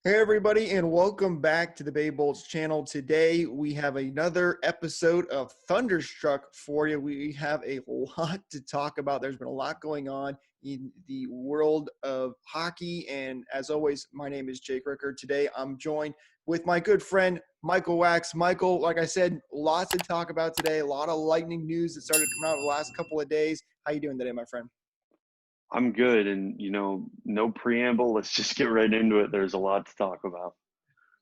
Hey everybody, and welcome back to the Bay Bolts channel. Today we have another episode of Thunderstruck for you. We have a lot to talk about. There's been a lot going on in the world of hockey, and as always, my name is Jake Ricker. Today I'm joined with my good friend Michael Wax. Michael, like I said, lots to talk about today. A lot of Lightning news that started coming out the last couple of days. How you doing today, my friend? I'm good, and no preamble. Let's just get right into it. There's a lot to talk about.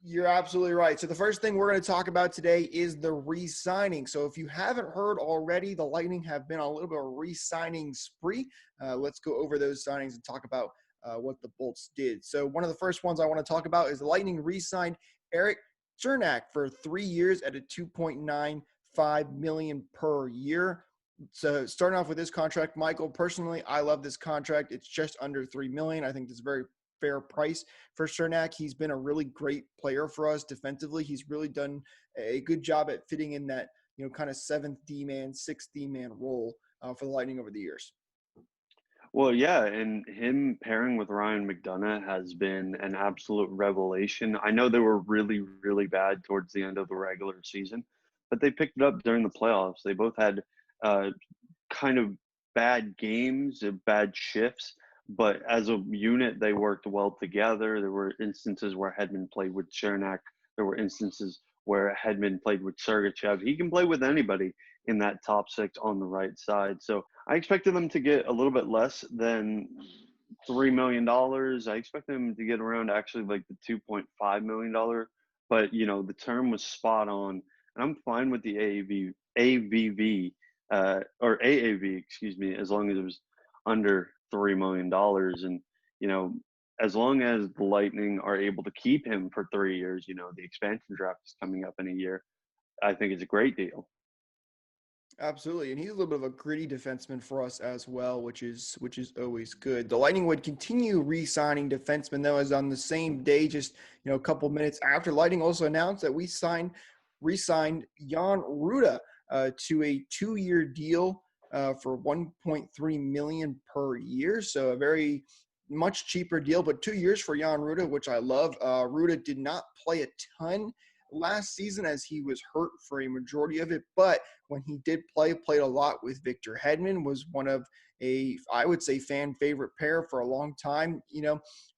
You're absolutely right. So the first thing we're going to talk about today is the re-signing. So if you haven't heard already, the Lightning have been on a little bit of a re-signing spree. Let's go over those signings and talk about what the Bolts did. So one of the first ones I want to talk about is the Lightning re-signed Erik Cernak for 3 years at a $2.95 million per year. So starting off with this contract, Michael, personally, I love this contract. It's just under $3 million. I think it's a very fair price for Cernak. He's been a really great player for us defensively. He's really done a good job at fitting in that, kind of seventh D-man, sixth D-man role for the Lightning over the years. Well, yeah, and him pairing with Ryan McDonagh has been an absolute revelation. I know they were really, really bad towards the end of the regular season, but they picked it up during the playoffs. They both had uh, kind of bad games, bad shifts, but as a unit, they worked well together. There were instances where Hedman played with Cernak. There were instances where Hedman played with Sergachev. He can play with anybody in that top six on the right side. So I expected them to get a little bit less than $3 million. I expected them to get around actually like the $2.5 million. But, the term was spot on. And I'm fine with the AVV or AAV, excuse me, as long as it was under $3 million. And, as long as the Lightning are able to keep him for 3 years, the expansion draft is coming up in a year. I think it's a great deal. Absolutely, and he's a little bit of a gritty defenseman for us as well, which is always good. The Lightning would continue re-signing defensemen, though, as on the same day, just a couple minutes after, Lightning also announced that we re-signed Jan Rutta to a 2-year deal for $1.3 million per year. So a very much cheaper deal, but 2 years for Jan Rutta, which I love. Rutta did not play a ton last season as he was hurt for a majority of it, but when he did played a lot with Victor Hedman, was one of I would say, fan favorite pair for a long time.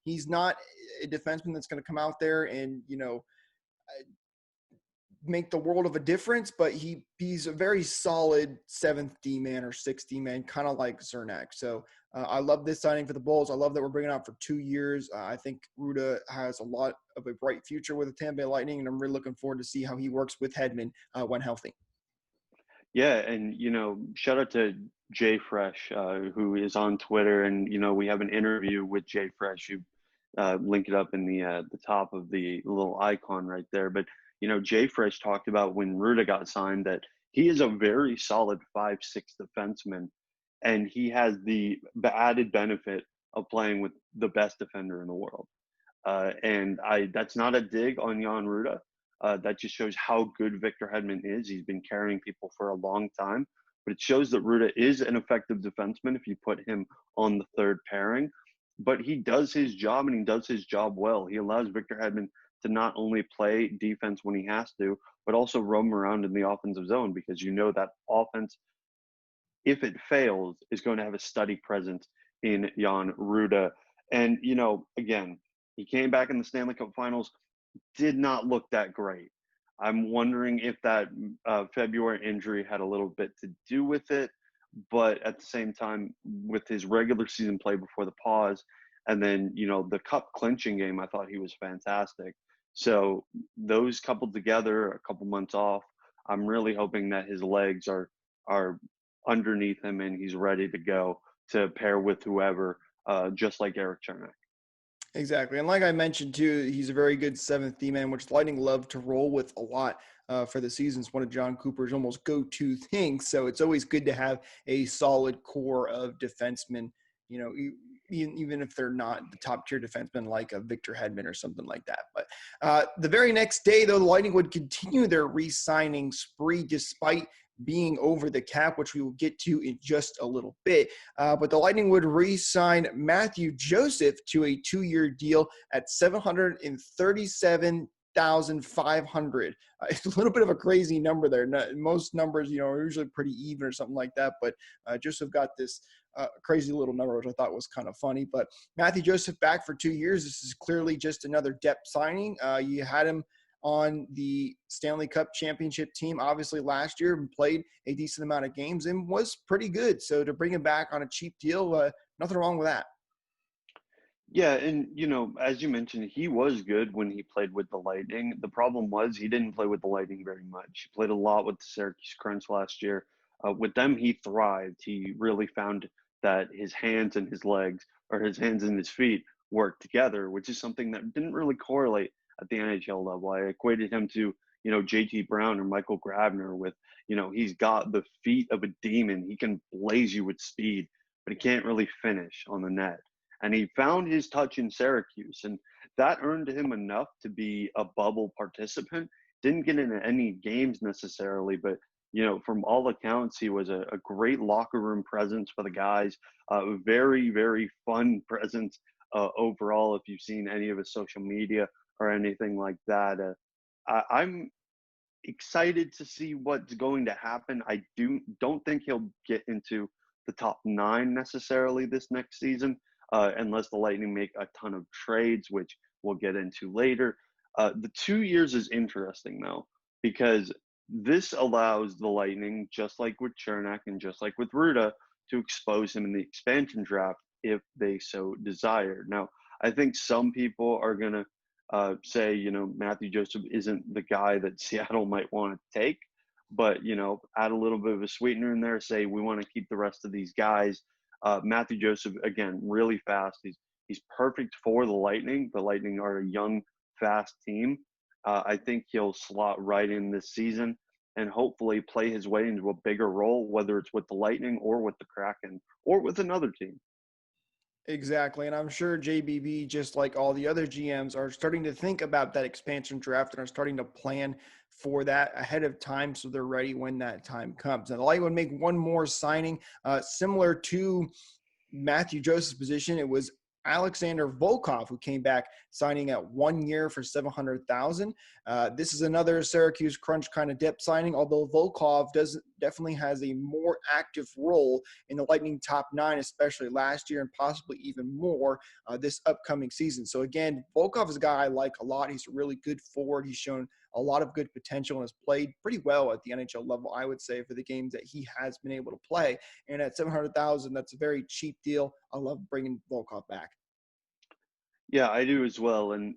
He's not a defenseman that's going to come out there and, make the world of a difference, but he's a very solid seventh D-man or sixth D-man, kind of like Cernak. So I love this signing for the Bulls. I love that we're bringing out for 2 years. I think Rutta has a lot of a bright future with the Tampa Bay Lightning, and I'm really looking forward to see how he works with Hedman when healthy. Yeah, and shout out to Jay Fresh, who is on Twitter, and we have an interview with Jay Fresh. You link it up in the top of the little icon right there. But Jay Fresh talked about when Rutta got signed that he is a very solid 5'6" defenseman, and he has the added benefit of playing with the best defender in the world. And that's not a dig on Jan Rutta. That just shows how good Victor Hedman is. He's been carrying people for a long time, but it shows that Rutta is an effective defenseman if you put him on the third pairing. But he does his job, and he does his job well. He allows Victor Hedman to not only play defense when he has to, but also roam around in the offensive zone, because that offense, if it fails, is going to have a steady presence in Jan Rutta. And, again, he came back in the Stanley Cup Finals, did not look that great. I'm wondering if that February injury had a little bit to do with it, but at the same time, with his regular season play before the pause, and then, the cup clinching game, I thought he was fantastic. So those coupled together, a couple months off, I'm really hoping that his legs are underneath him and he's ready to go to pair with whoever, just like Erik Cernak. Exactly. And like I mentioned, too, he's a very good seventh D-man, which Lightning love to roll with a lot for the season. It's one of John Cooper's almost go-to things. So it's always good to have a solid core of defensemen, even if they're not the top-tier defensemen like a Victor Hedman or something like that. But the very next day, though, the Lightning would continue their re-signing spree despite being over the cap, which we will get to in just a little bit. But the Lightning would re-sign Matthew Joseph to a 2-year deal at $737,500. It's a little bit of a crazy number there. Most numbers, are usually pretty even or something like that. But Joseph got this crazy little number, which I thought was kind of funny. But Matthew Joseph back for 2 years. This is clearly just another depth signing. You had him on the Stanley Cup championship team, obviously last year, and played a decent amount of games and was pretty good. So to bring him back on a cheap deal, nothing wrong with that. Yeah, and as you mentioned, he was good when he played with the Lightning. The problem was he didn't play with the Lightning very much. He played a lot with the Syracuse Crunch last year. With them, he thrived. He really found that his hands and his legs, or his hands and his feet, worked together, which is something that didn't really correlate at the NHL level. I equated him to, JT Brown or Michael Grabner with, he's got the feet of a demon. He can blaze you with speed, but he can't really finish on the net. And he found his touch in Syracuse, and that earned him enough to be a bubble participant. Didn't get into any games necessarily, but from all accounts, he was a great locker room presence for the guys. Very, very fun presence overall. If you've seen any of his social media or anything like that, I'm excited to see what's going to happen. I don't think he'll get into the top 9 necessarily this next season, unless the Lightning make a ton of trades, which we'll get into later. The 2 years is interesting though, because this allows the Lightning, just like with Chernak and just like with Ruda, to expose him in the expansion draft if they so desire. Now, I think some people are going to say, Matthew Joseph isn't the guy that Seattle might want to take, but, add a little bit of a sweetener in there, say we want to keep the rest of these guys. Matthew Joseph, again, really fast. He's perfect for the Lightning. The Lightning are a young, fast team. I think he'll slot right in this season and hopefully play his way into a bigger role, whether it's with the Lightning or with the Kraken or with another team. Exactly. And I'm sure JBB, just like all the other GMs, are starting to think about that expansion draft and are starting to plan for that ahead of time so they're ready when that time comes. And the Lightning would make one more signing similar to Matthew Joseph's position. It was Alexander Volkov, who came back signing at 1 year for $700,000. This is another Syracuse Crunch kind of depth signing, although Volkov definitely has a more active role in the Lightning top 9, especially last year and possibly even more this upcoming season. So again, Volkov is a guy I like a lot. He's a really good forward. He's shown a lot of good potential and has played pretty well at the NHL level, I would say, for the games that he has been able to play. And at $700,000, that's a very cheap deal. I love bringing Volkov back. Yeah, I do as well. And,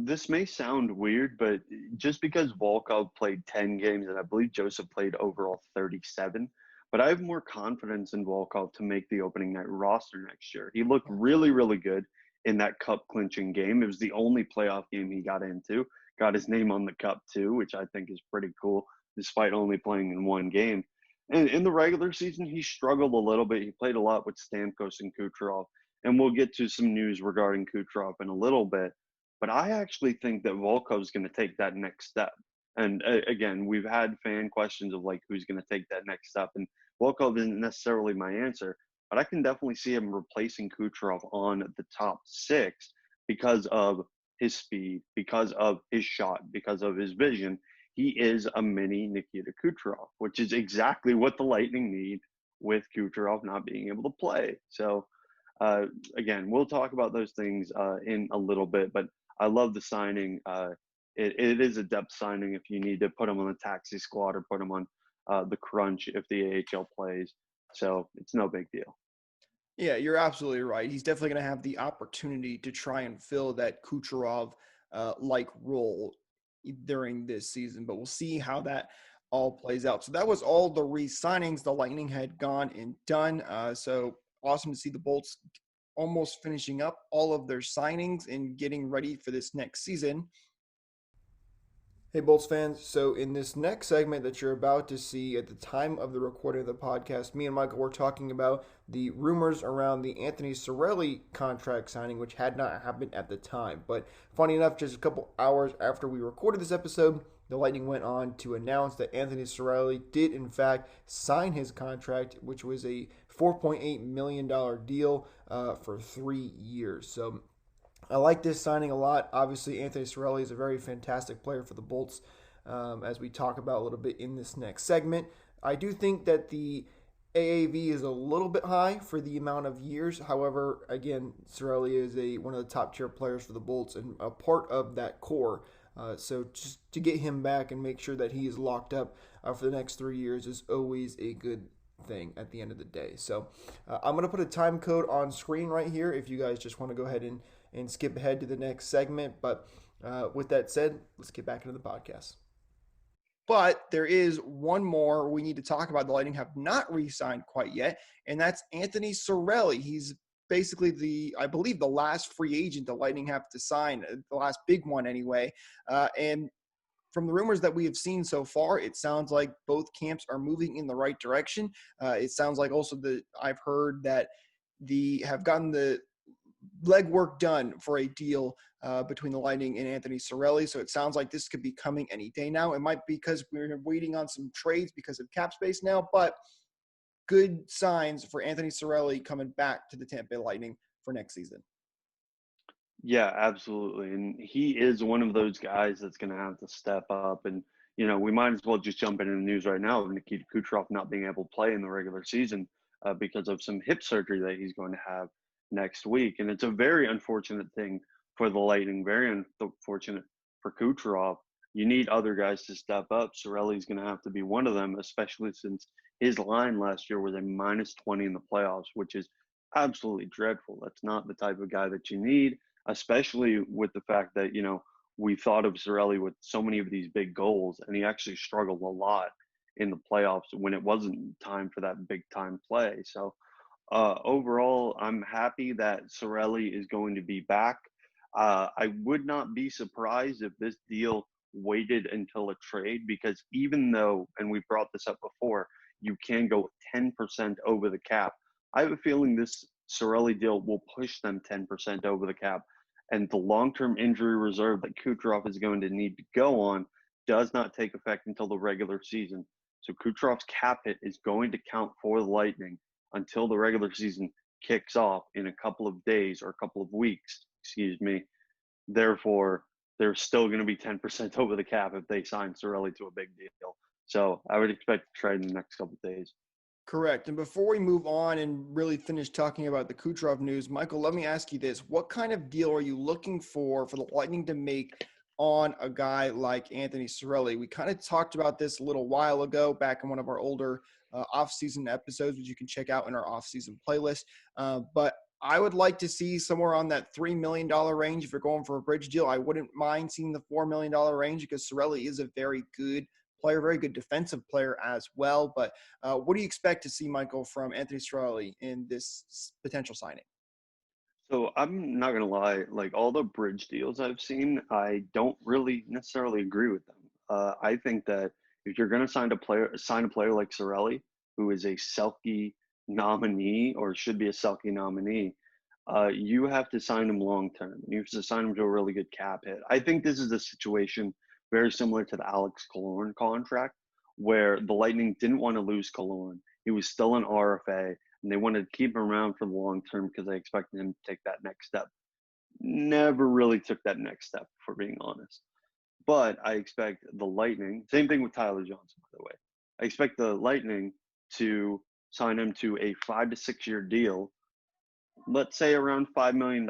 this may sound weird, but just because Volkov played 10 games and I believe Joseph played overall 37, but I have more confidence in Volkov to make the opening night roster next year. He looked really, really good in that cup clinching game. It was the only playoff game he got into, got his name on the cup too, which I think is pretty cool, despite only playing in one game. And in the regular season, he struggled a little bit. He played a lot with Stamkos and Kucherov. And we'll get to some news regarding Kucherov in a little bit. But I actually think that Volkov's going to take that next step. And again, we've had fan questions of like who's going to take that next step. And Volkov isn't necessarily my answer, but I can definitely see him replacing Kucherov on the top 6 because of his speed, because of his shot, because of his vision. He is a mini Nikita Kucherov, which is exactly what the Lightning need with Kucherov not being able to play. So, again, we'll talk about those things in a little bit, but I love the signing. It is a depth signing if you need to put him on the taxi squad or put him on the crunch if the AHL plays. So it's no big deal. Yeah, you're absolutely right. He's definitely going to have the opportunity to try and fill that Kucherov like role during this season, but we'll see how that all plays out. So that was all the re-signings the Lightning had gone and done. So awesome to see the Bolts almost finishing up all of their signings and getting ready for this next season. Hey, Bolts fans. So, in this next segment that you're about to see at the time of the recording of the podcast, me and Michael were talking about the rumors around the Anthony Cirelli contract signing, which had not happened at the time. But funny enough, just a couple hours after we recorded this episode, the Lightning went on to announce that Anthony Cirelli did, in fact, sign his contract, which was a $4.8 million deal for 3 years. So I like this signing a lot. Obviously, Anthony Cirelli is a very fantastic player for the Bolts, as we talk about a little bit in this next segment. I do think that the AAV is a little bit high for the amount of years. However, again, Cirelli is one of the top tier players for the Bolts and a part of that core. So just to get him back and make sure that he is locked up for the next 3 years is always a good thing at the end of the day. So I'm going to put a time code on screen right here if you guys just want to go ahead and skip ahead to the next segment. But with that said, let's get back into the podcast. But there is one more we need to talk about. The Lightning have not re-signed quite yet, and that's Anthony Cirelli. He's basically I believe, the last free agent the Lightning have to sign, the last big one anyway. And from the rumors that we have seen so far, it sounds like both camps are moving in the right direction. It sounds like also that I've heard that have gotten the legwork done for a deal between the Lightning and Anthony Cirelli. So it sounds like this could be coming any day now. It might be because we're waiting on some trades because of cap space now, but good signs for Anthony Cirelli coming back to the Tampa Bay Lightning for next season. Yeah, absolutely. And he is one of those guys that's going to have to step up. And, we might as well just jump into the news right now of Nikita Kucherov not being able to play in the regular season because of some hip surgery that he's going to have next week. And it's a very unfortunate thing for the Lightning, very unfortunate for Kucherov. You need other guys to step up. Cirelli's going to have to be one of them, especially since his line last year was a -20 in the playoffs, which is absolutely dreadful. That's not the type of guy that you need, especially with the fact that, we thought of Cirelli with so many of these big goals, and he actually struggled a lot in the playoffs when it wasn't time for that big time play. So overall, I'm happy that Cirelli is going to be back. I would not be surprised if this deal waited until a trade, because even though, and we brought this up before, you can go 10% over the cap, I have a feeling this Cirelli deal will push them 10% over the cap. And the long-term injury reserve that Kucherov is going to need to go on does not take effect until the regular season. So Kucherov's cap hit is going to count for the Lightning until the regular season kicks off in a couple of days or a couple of weeks, Therefore, they're still going to be 10% over the cap if they sign Cirelli to a big deal. So I would expect to trade in the next couple of days. Correct. And before we move on and really finish talking about the Kucherov news, Michael, let me ask you this. What kind of deal are you looking for the Lightning to make on a guy like Anthony Cirelli? We kind of talked about this a little while ago back in one of our older off-season episodes, which you can check out in our off-season playlist. But I would like to see somewhere on that $3 million range. If you're going for a bridge deal, I wouldn't mind seeing the $4 million range, because Cirelli is a very good player, very good defensive player as well. But what do you expect to see, Michael, from Anthony Cirelli in this potential signing? So I'm not gonna lie, like all the bridge deals I've seen, I don't really necessarily agree with them. I think that if you're gonna sign a player like Cirelli, who is a Selke nominee or should be a Selke nominee, you have to sign him long term. You have to sign him to a really good cap hit. I think this is a situation very similar to the Alex Killorn contract, where the Lightning didn't want to lose Killorn. He was still an RFA, and they wanted to keep him around for the long term because they expected him to take that next step. Never really took that next step, for being honest. But I expect the Lightning, same thing with Tyler Johnson, by the way. I expect the Lightning to sign him to a 5 to 6 year deal, let's say around $5 million.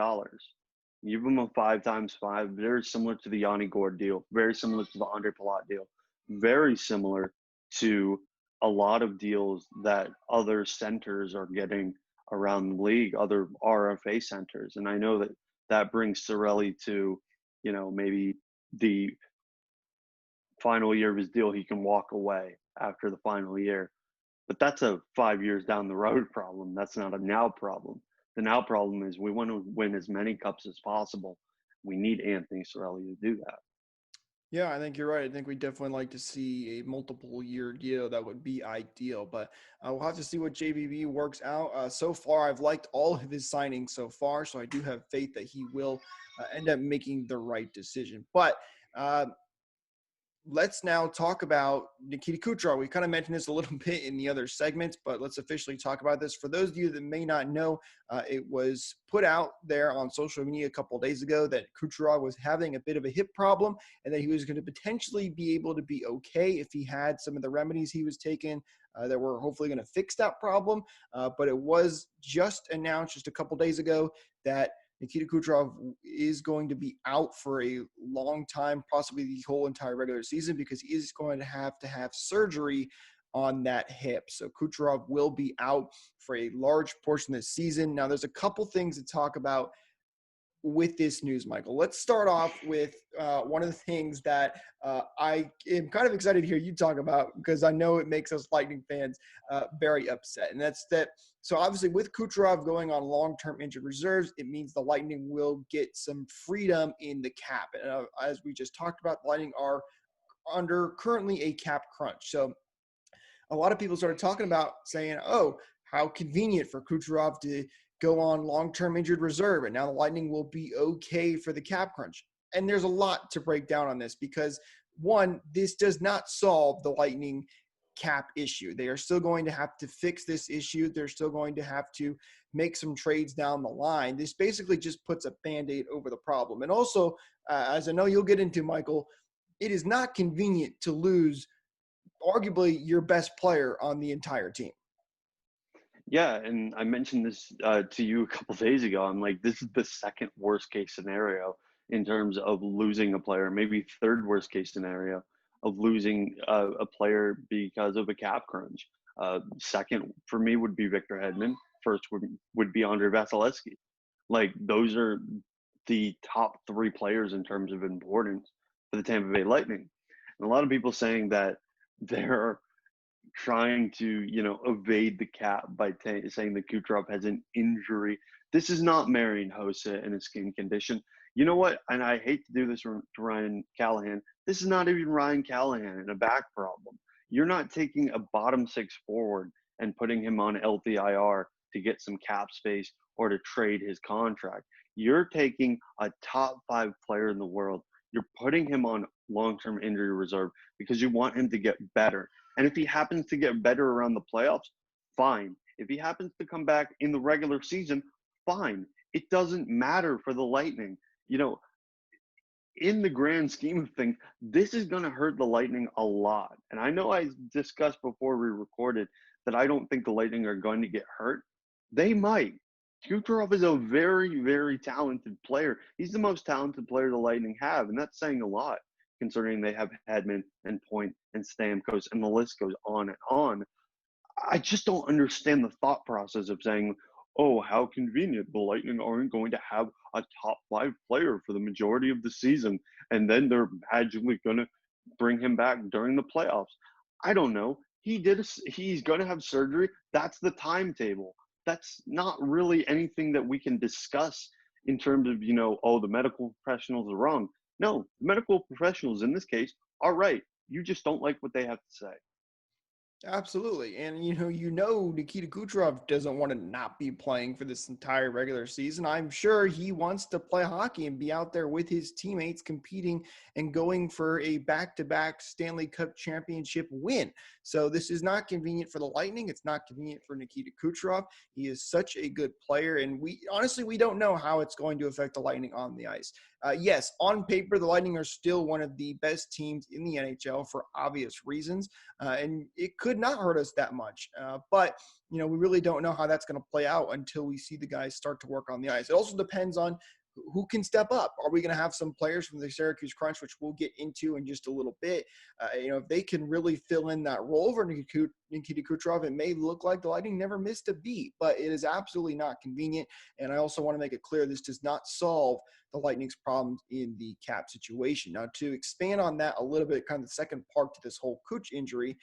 Give him a 5 times 5, very similar to the Yanni Gourde deal, very similar to the Andre Palat deal, very similar to a lot of deals that other centers are getting around the league, other RFA centers. And I know that that brings Cirelli to, maybe the final year of his deal, he can walk away after the final year. But that's a 5 years down the road problem. That's not a now problem. The now problem is we want to win as many cups as possible. We need Anthony Cirelli to do that. Yeah, I think you're right. I think we definitely like to see a multiple year deal. That would be ideal, but we'll have to see what JBB works out. So far, I've liked all of his signings so far, so I do have faith that he will end up making the right decision. But let's now talk about Nikita Kucherov. We kind of mentioned this a little bit in the other segments, but let's officially talk about this. For those of you that may not know, it was put out there on social media a couple of days ago that Kucherov was having a bit of a hip problem and that he was going to potentially be able to be okay if he had some of the remedies he was taking that were hopefully going to fix that problem. But it was just announced just a couple of days ago that Nikita Kucherov is going to be out for a long time, possibly the whole entire regular season, because he is going to have surgery on that hip. So Kucherov will be out for a large portion of the season. Now, there's a couple things to talk about with this news, Michael. Let's start off with one of the things that I am kind of excited to hear you talk about, because I know it makes us Lightning fans very upset. And that's that. So obviously with Kucherov going on long-term injured reserves, it means the Lightning will get some freedom in the cap. And as we just talked about, the Lightning are under currently a cap crunch. So a lot of people started talking about saying, oh, how convenient for Kucherov to go on long-term injured reserve, and now the Lightning will be okay for the cap crunch. And there's a lot to break down on this because, one, this does not solve the Lightning cap issue. They are still going to have to fix this issue. They're still going to have to make some trades down the line. This basically just puts a Band-Aid over the problem. And also, as I know you'll get into, Michael, it is not convenient to lose arguably your best player on the entire team. Yeah, and I mentioned this to you a couple days ago. I'm like, this is the second worst case scenario in terms of losing a player, maybe third worst case scenario of losing a player because of a cap crunch. Second for me would be Victor Hedman. First would be Andre Vasilevsky. Like those are the top three players in terms of importance for the Tampa Bay Lightning. And a lot of people saying that they're trying to, evade the cap by saying that Kucherov has an injury. This is not Marian Hossa in a skin condition. You know what? And I hate to do this to Ryan Callahan. This is not even Ryan Callahan in a back problem. You're not taking a bottom six forward and putting him on LTIR to get some cap space or to trade his contract. You're taking a top five player in the world. You're putting him on long-term injury reserve because you want him to get better. And if he happens to get better around the playoffs, fine. If he happens to come back in the regular season, fine. It doesn't matter for the Lightning. In the grand scheme of things, this is going to hurt the Lightning a lot. And I know I discussed before we recorded that I don't think the Lightning are going to get hurt. They might. Kucherov is a very, very talented player. He's the most talented player the Lightning have, and that's saying a lot, considering they have Hedman and Point and Stamkos, and the list goes on and on. I just don't understand the thought process of saying, oh, how convenient. The Lightning aren't going to have a top five player for the majority of the season, and then they're magically going to bring him back during the playoffs. I don't know. He's going to have surgery. That's the timetable. That's not really anything that we can discuss in terms of, oh, the medical professionals are wrong. No, the medical professionals in this case are right. You just don't like what they have to say. Absolutely. And, Nikita Kucherov doesn't want to not be playing for this entire regular season. I'm sure he wants to play hockey and be out there with his teammates competing and going for a back-to-back Stanley Cup championship win. So this is not convenient for the Lightning. It's not convenient for Nikita Kucherov. He is such a good player. And we don't know how it's going to affect the Lightning on the ice. Yes, on paper, the Lightning are still one of the best teams in the NHL for obvious reasons, and it could not hurt us that much. But we really don't know how that's going to play out until we see the guys start to work on the ice. It also depends on who can step up. Are we going to have some players from the Syracuse Crunch, which we'll get into in just a little bit? If they can really fill in that role for Nikita Kucherov, it may look like the Lightning never missed a beat, but it is absolutely not convenient. And I also want to make it clear this does not solve the Lightning's problems in the cap situation. Now, to expand on that a little bit, kind of the second part to this whole Kuch injury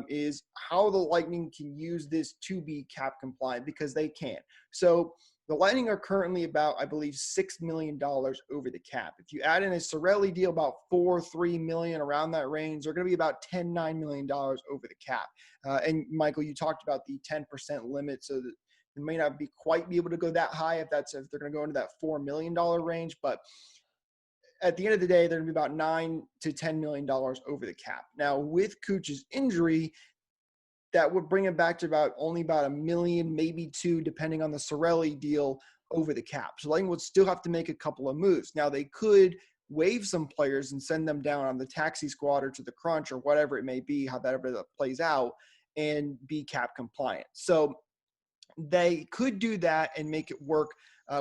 is how the Lightning can use this to be cap compliant, because they can. So the Lightning are currently about, I believe, $6 million over the cap. If you add in a Cirelli deal, about $4-3 million, around that range, they're going to be about $10-9 million over the cap. And Michael, you talked about the 10% limit, so that they may not be able to go that high if they're going to go into that $4 million range. But at the end of the day, they're going to be about $9 to $10 million over the cap. Now, with Kuch's injury, that would bring him back to only about a million, maybe two, depending on the Cirelli deal over the cap. So Lightning would still have to make a couple of moves. Now they could waive some players and send them down on the taxi squad or to the crunch or whatever it may be, how that plays out, and be cap compliant. So they could do that and make it work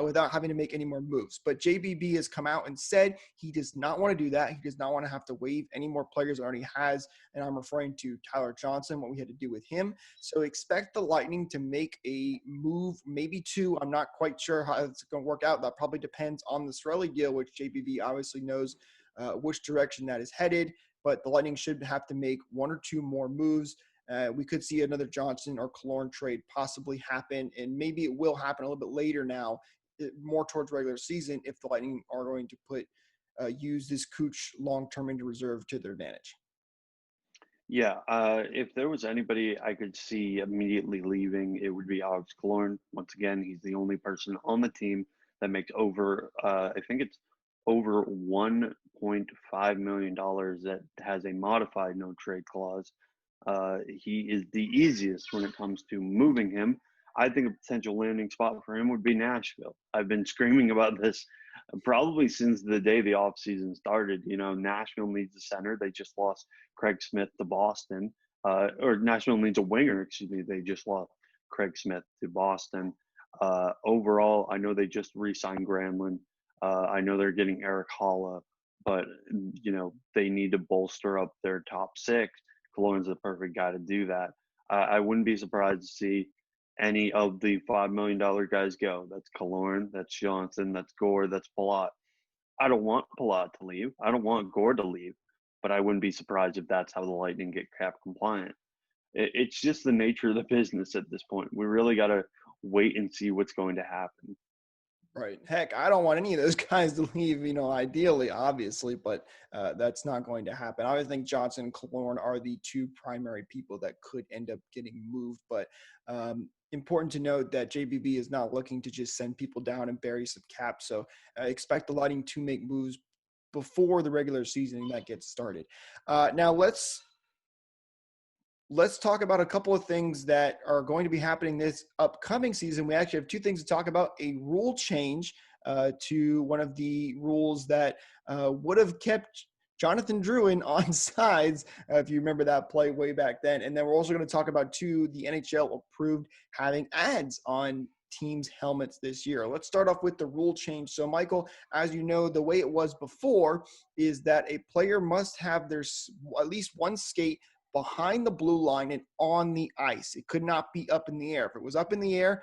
without having to make any more moves. But JBB has come out and said he does not want to do that. He does not want to have to waive any more players already has. And I'm referring to Tyler Johnson, what we had to do with him. So expect the Lightning to make a move, maybe two. I'm not quite sure how it's going to work out. That probably depends on the Cirelli deal, which JBB obviously knows which direction that is headed. But the Lightning should have to make one or two more moves. We could see another Johnson or Killorn trade possibly happen, and maybe it will happen a little bit later now, more towards regular season, if the Lightning are going to use this Cooch long-term into reserve to their advantage. Yeah, if there was anybody I could see immediately leaving, it would be Alex Killorn. Once again, he's the only person on the team that makes over, I think it's over $1.5 million that has a modified no trade clause. He is the easiest when it comes to moving him. I think a potential landing spot for him would be Nashville. I've been screaming about this probably since the day the offseason started. You know, Nashville needs a center. They just lost Craig Smith to Boston. Or Nashville needs a winger, excuse me. They just lost Craig Smith to Boston. Overall, I know they just re-signed Granlund. I know they're getting Eric Holla, but, you know, they need to bolster up their top six. Killorn's the perfect guy to do that. I wouldn't be surprised to see any of the $5 million guys go. That's Killorn, that's Johnson, that's Gore, that's Palat. I don't want Palat to leave. I don't want Gore to leave, but I wouldn't be surprised if that's how the Lightning get cap compliant. It's just the nature of the business at this point. We really got to wait and see what's going to happen. Right. Heck, I don't want any of those guys to leave, ideally, obviously, but that's not going to happen. I would think Johnson and Killorn are the two primary people that could end up getting moved. But important to note that JBB is not looking to just send people down and bury some cap. So expect the Lightning to make moves before the regular season that gets started. Now let's talk about a couple of things that are going to be happening this upcoming season. We actually have two things to talk about: a rule change to one of the rules that would have kept Jonathan Drouin on sides, if you remember that play way back then. And then we're also going to talk about, two, the NHL approved having ads on teams' helmets this year. Let's start off with the rule change. So, Michael, as you know, the way it was before is that a player must have their at least one skate behind the blue line and on the ice. It could not be up in the air. If it was up in the air,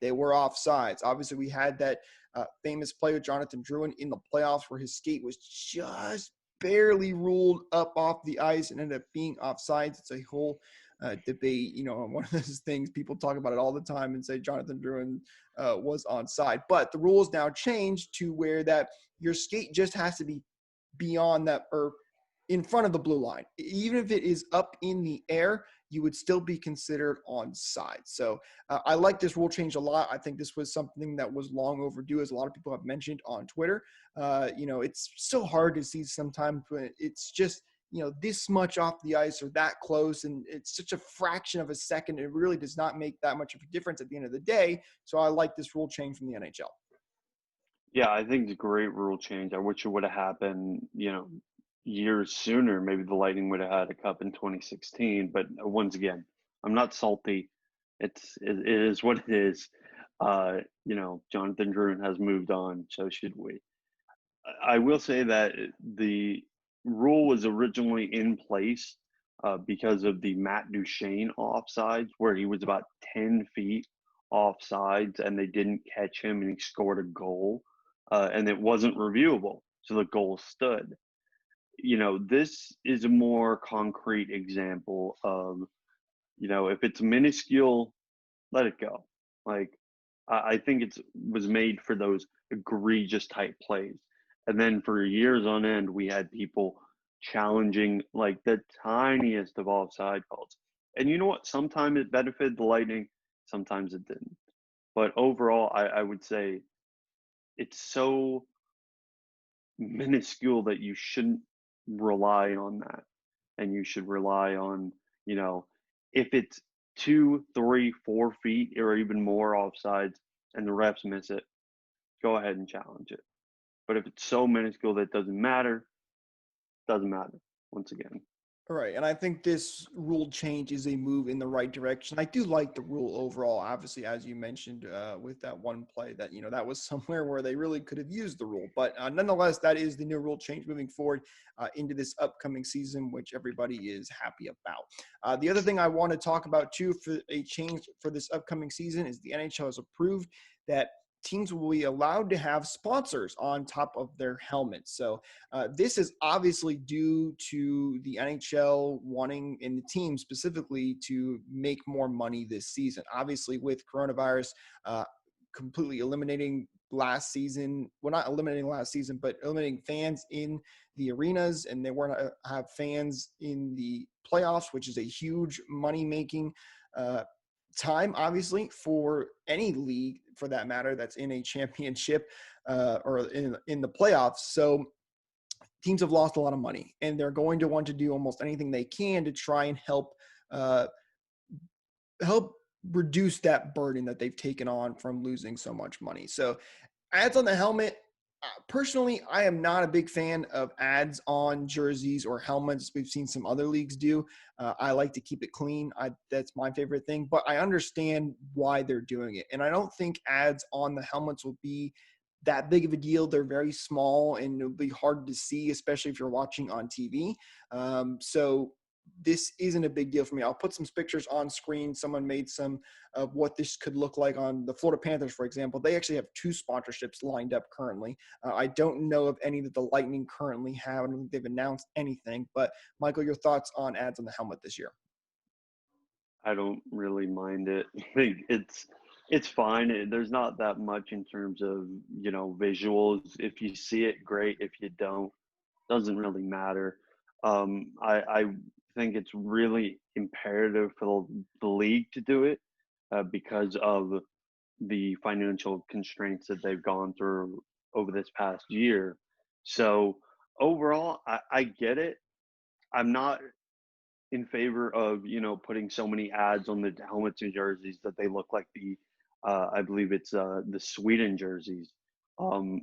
they were offsides. Obviously, we had that famous play with Jonathan Drouin in the playoffs where his skate was just barely ruled up off the ice and ended up being offsides. It's a whole debate, one of those things people talk about it all the time and say Jonathan Drouin was onside. But the rules now changed to where that your skate just has to be beyond that, or in front of the blue line. Even if it is up in the air, you would still be considered onside. So I like this rule change a lot. I think this was something that was long overdue, as a lot of people have mentioned on Twitter. It's so hard to see sometimes when it's just, this much off the ice or that close, and it's such a fraction of a second. It really does not make that much of a difference at the end of the day. So I like this rule change from the NHL. Yeah, I think it's a great rule change. I wish it would have happened, years sooner. Maybe the Lightning would have had a cup in 2016. But once again, I'm not salty. It is what it is. Jonathan Drouin has moved on, so should we. I will say that the rule was originally in place because of the Matt Duchene offsides, where he was about 10 feet offsides and they didn't catch him and he scored a goal, and it wasn't reviewable, so the goal stood. This is a more concrete example of, if it's minuscule, let it go. Like, I think it was made for those egregious type plays. And then for years on end, we had people challenging like the tiniest of offside calls. And you know what? Sometimes it benefited the Lightning, sometimes it didn't. But overall, I would say it's so minuscule that you shouldn't rely on that. And you should rely on, you know, if it's 2, 3, 4 feet or even more offsides and the refs miss it, go ahead and challenge it. But if it's so minuscule that it doesn't matter once again. All right, and I think this rule change is a move in the right direction. I do like the rule overall. Obviously, as you mentioned, with that one play, that that was somewhere where they really could have used the rule. But nonetheless, that is the new rule change moving forward into this upcoming season, which everybody is happy about. The other thing I want to talk about too for a change for this upcoming season is the NHL has approved that teams will be allowed to have sponsors on top of their helmets. So this is obviously due to the NHL wanting, and the team specifically, to make more money this season. Obviously, with coronavirus completely eliminating last season, well, not eliminating last season, but eliminating fans in the arenas, and they want to have fans in the playoffs, which is a huge money-making time, obviously, for any league, for that matter, that's in a championship or in the playoffs. So teams have lost a lot of money, and they're going to want to do almost anything they can to try and uh, help reduce that burden that they've taken on from losing so much money. So ads on the helmet. Personally, I am not a big fan of ads on jerseys or helmets. We've seen some other leagues do. I like to keep it clean. That's my favorite thing, but I understand why they're doing it. And I don't think ads on the helmets will be that big of a deal. They're very small and it'll be hard to see, especially if you're watching on TV. So this isn't a big deal for me. I'll put some pictures on screen. Someone made some of what this could look like on the Florida Panthers, for example. They actually have 2 sponsorships lined up currently. I don't know of any that the Lightning currently have. I don't think they've announced anything. But Michael, your thoughts on ads on the helmet this year? I don't really mind it. I think it's fine. There's not that much in terms of, visuals. If you see it, great. If you don't, doesn't really matter. I think it's really imperative for the league to do it because of the financial constraints that they've gone through over this past year. So overall, I get it. I'm not in favor of putting so many ads on the helmets and jerseys that they look like I believe it's the Sweden jerseys. Um,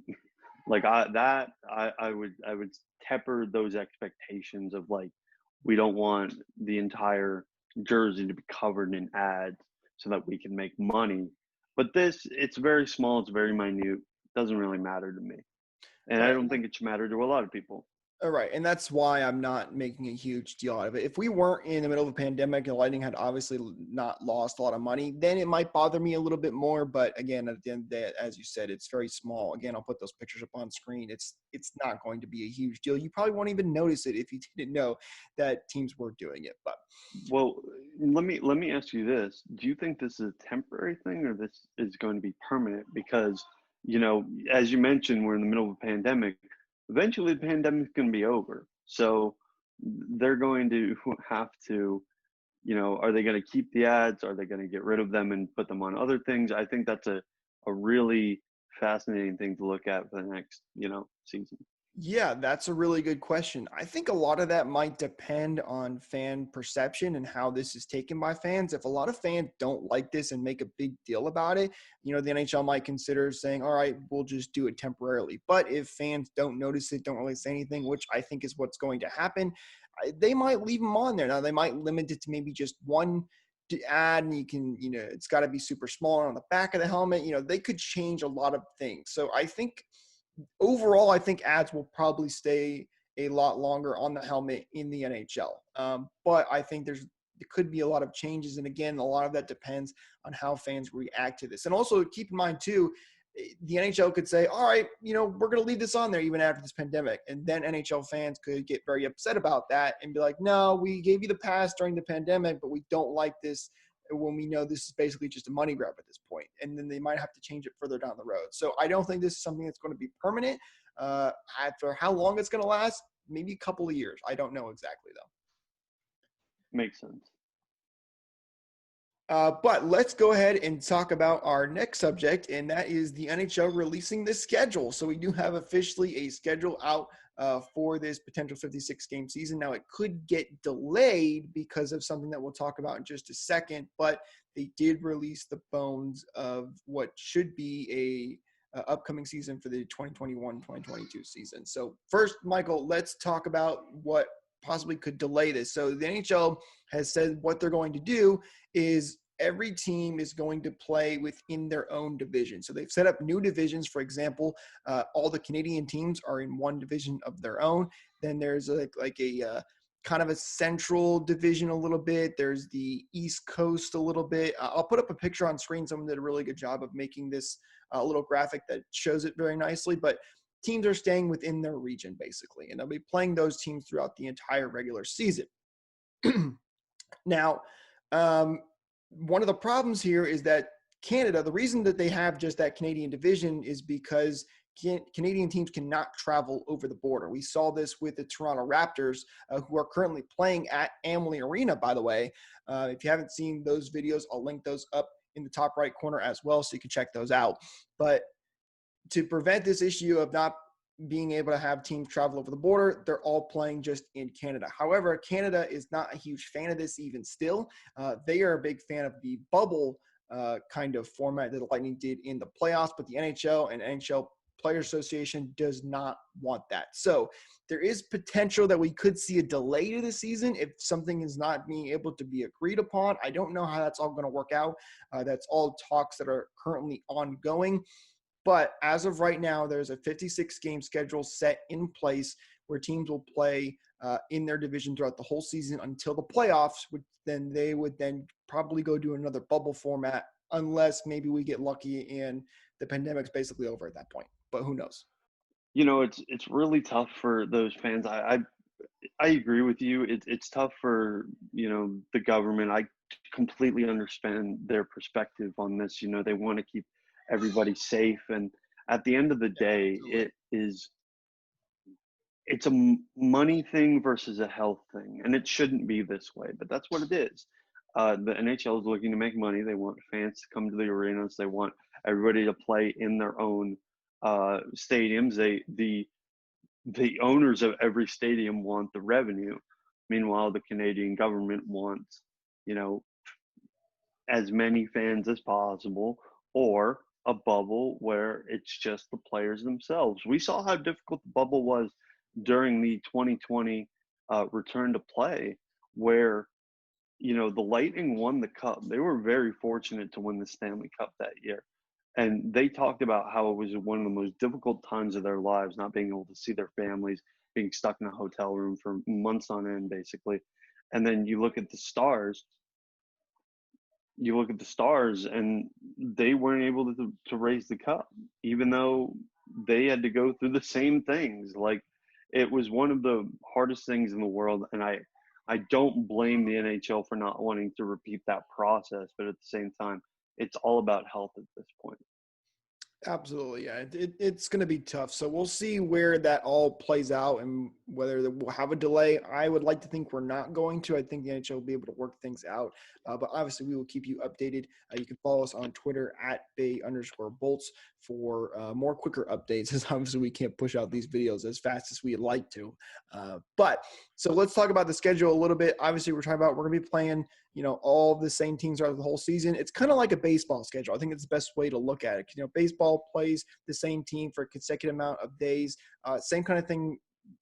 like I would temper those expectations of like we don't want the entire jersey to be covered in ads so that we can make money. But it's very small, it's very minute, doesn't really matter to me, and All I right. don't think it should matter to a lot of people. All right, and that's why I'm not making a huge deal out of it. If we weren't in the middle of a pandemic and Lightning had obviously not lost a lot of money, then it might bother me a little bit more. But again, at the end of the day, as you said, it's very small. Again, I'll put those pictures up on screen. It's not going to be a huge deal. You probably won't even notice it if you didn't know that teams were doing it. But Well, let me ask you this: do you think this is a temporary thing, or this is going to be permanent? Because as you mentioned, we're in the middle of a pandemic. Eventually, the pandemic's going to be over, so they're going to have to. Are they going to keep the ads? Are they going to get rid of them and put them on other things? I think that's a really fascinating thing to look at for the next season. yeah, that's a really good question. I think a lot of that might depend on fan perception and how this is taken by fans. If a lot of fans don't like this and make a big deal about it, the NHL might consider saying, all right, we'll just do it temporarily. But if fans don't notice it, don't really say anything, which I think is what's going to happen, they might leave them on there. Now, they might limit it to maybe just one ad, and you can, it's got to be super small on the back of the helmet. They could change a lot of things. So I think overall, I think ads will probably stay a lot longer on the helmet in the NHL. But I think there could be a lot of changes. And again, a lot of that depends on how fans react to this. And also keep in mind too, the NHL could say, all right, we're going to leave this on there even after this pandemic. And then NHL fans could get very upset about that and be like, no, we gave you the pass during the pandemic, but we don't like this when we know this is basically just a money grab at this point. And then they might have to change it further down the road. So I don't think this is something that's going to be permanent. For how long it's going to last, maybe a couple of years. I don't know exactly, though. Makes sense. But let's go ahead and talk about our next subject, and that is the NHL releasing the schedule. So we do have officially a schedule out for this potential 56-game season. Now, it could get delayed because of something that we'll talk about in just a second, but they did release the bones of what should be a upcoming season for the 2021-2022 season. So first, Michael, let's talk about what possibly could delay this. So the NHL has said what they're going to do is every team is going to play within their own division. So they've set up new divisions. For example, all the Canadian teams are in one division of their own. Then there's a kind of a central division a little bit. There's the East Coast a little bit. I'll put up a picture on screen. Someone did a really good job of making this little graphic that shows it very nicely. But teams are staying within their region, basically, and they'll be playing those teams throughout the entire regular season. Now, one of the problems here is that Canada, the reason that they have just that Canadian division is because Canadian teams cannot travel over the border. We saw this with the Toronto Raptors, who are currently playing at Amalie Arena, by the way. If you haven't seen those videos, I'll link those up in the top right corner as well, so you can check those out. But to prevent this issue of not being able to have teams travel over the border, they're all playing just in Canada. However, Canada is not a huge fan of this even still. They are a big fan of the bubble kind of format that the Lightning did in the playoffs, but the NHL and NHL Players Association does not want that. So there is potential that we could see a delay to the season if something is not being able to be agreed upon. I don't know how that's all going to work out. That's all talks that are currently ongoing. But as of right now, there's a 56-game schedule set in place where teams will play in their division throughout the whole season until the playoffs, which then they would then probably go do another bubble format unless maybe we get lucky and the pandemic's basically over at that point. But who knows? It's really tough for those fans. I agree with you. It's tough for the government. I completely understand their perspective on this. They want to keep everybody safe, and at the end of the day, it's a money thing versus a health thing, and it shouldn't be this way, but that's what it is. The NHL is looking to make money. They want fans to come to the arenas. They want everybody to play in their own stadiums. The owners of every stadium want the revenue. Meanwhile, the Canadian government wants as many fans as possible, or a bubble where it's just the players themselves. We saw how difficult the bubble was during the 2020 return to play, where the Lightning won the cup. They were very fortunate to win the Stanley Cup that year, and they talked about how it was one of the most difficult times of their lives, not being able to see their families, being stuck in a hotel room for months on end, basically. And then you look at the Stars. And they weren't able to raise the cup, even though they had to go through the same things. Like, it was one of the hardest things in the world, and I don't blame the NHL for not wanting to repeat that process, but at the same time, it's all about health at this point. Absolutely, yeah. It's going to be tough. So we'll see where that all plays out and whether we'll have a delay. I would like to think we're not going to. I think the NHL will be able to work things out. But obviously, we will keep you updated. You can follow us on Twitter at @Bay_Bolts for more quicker updates, as obviously we can't push out these videos as fast as we'd like to. But so let's talk about the schedule a little bit. Obviously, we're going to be playing all the same teams throughout the whole season. It's kind of like a baseball schedule. I think it's the best way to look at it. Baseball plays the same team for a consecutive amount of days. Same kind of thing